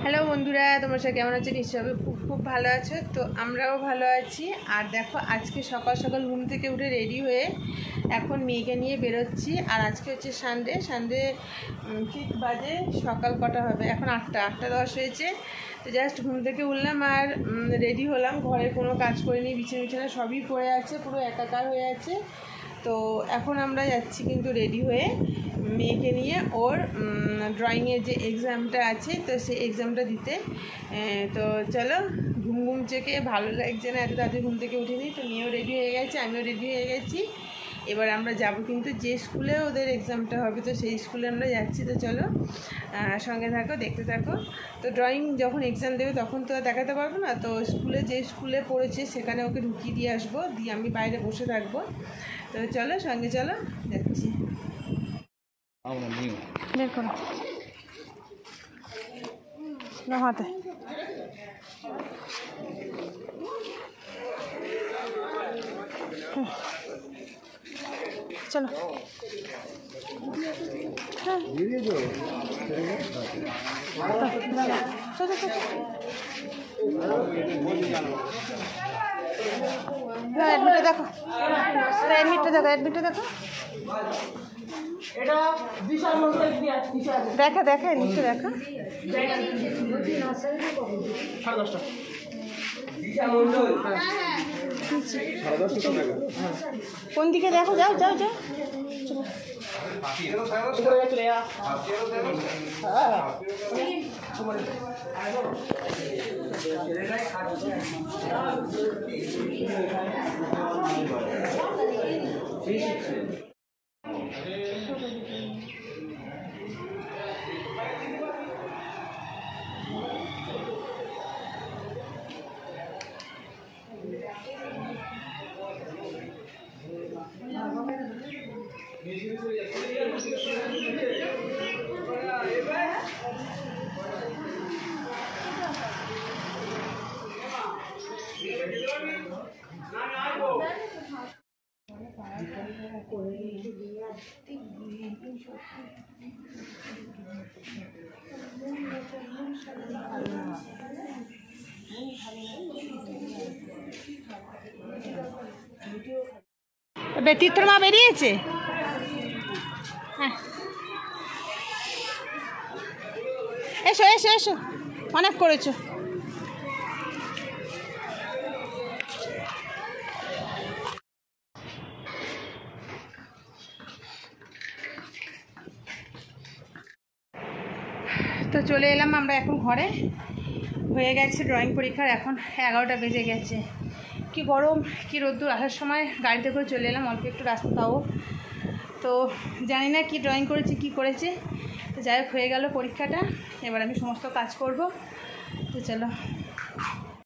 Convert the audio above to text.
Hello বন্ধুরা, তোমরা সবাই কেমন আছো? নিশ্চয়ই খুব খুব ভালো আছো। তো আমরাও ভালো আছি। আর দেখো, আজকে সকাল সকাল ঘুম থেকে উঠে রেডি হয়ে এখন মেয়েকে নিয়ে বেরোচ্ছি। আর আজকে হচ্ছে সানডে ঠিক বাজে সকাল কটা হবে, এখন 8:10 হয়েছে। তো জাস্ট ঘুম থেকে উঠলাম আর রেডি হলাম। ঘরে কোনো কাজ করিনি, বিছানা সবই পড়ে আছে, পুরো একাকার হয়ে আছে। তো এখন আমরা যাচ্ছি কিন্তু রেডি হয়ে মেয়েকে নিয়ে ওর ড্রয়িংয়ের যে এক্সামটা আছে, তো সেই এক্সামটা দিতে। তো চলো, ঘুম চোখে ভালো লাগছে না, এত তাড়াতাড়ি ঘুম থেকে উঠিনি। তো মেয়েও রেডি হয়ে গেছে, আমিও রেডি হয়ে গেছি। এবার আমরা যাব কিন্তু যে স্কুলে ওদের এক্সামটা হবে, তো সেই স্কুলে আমরা যাচ্ছি। তো চলো সঙ্গে থাকো, দেখতে থাকো। তো ড্রয়িং যখন এক্সাম দেবে তখন তো দেখাতে পারবো না। তো যে স্কুলে পড়েছে সেখানে ওকে ঢুকিয়ে দিয়ে আসবো, দিয়ে আমি বাইরে বসে থাকবো। তো চলো, সঙ্গে চলো, যাচ্ছি। বের করো হাতে। চলো, অ্যাডমিটটা দেখো, অ্যাডমিটটা দেখো। দেখা নিচে দেখা। কোন দিকে দেখো? যাও যাও যাও। তীর্থর মা বেরিয়েছে। হ্যাঁ, এসো এসো এসো, অনেক করেছো। তো চলে এলাম আমরা এখন ঘরে। হয়ে গেছে ড্রয়িং পরীক্ষার, এখন 11টা বেজে গেছে। কি গরম, কি রোদ্দুর। আসার সময় গাড়িতে করে চলে এলাম, অল্প একটু রাস্তা পাবো। তো জানি না কি ড্রয়িং করেছে, কি করেছে। তো যাই হোক, হয়ে গেল পরীক্ষাটা। এবার আমি সমস্ত কাজ করব। তো চলো।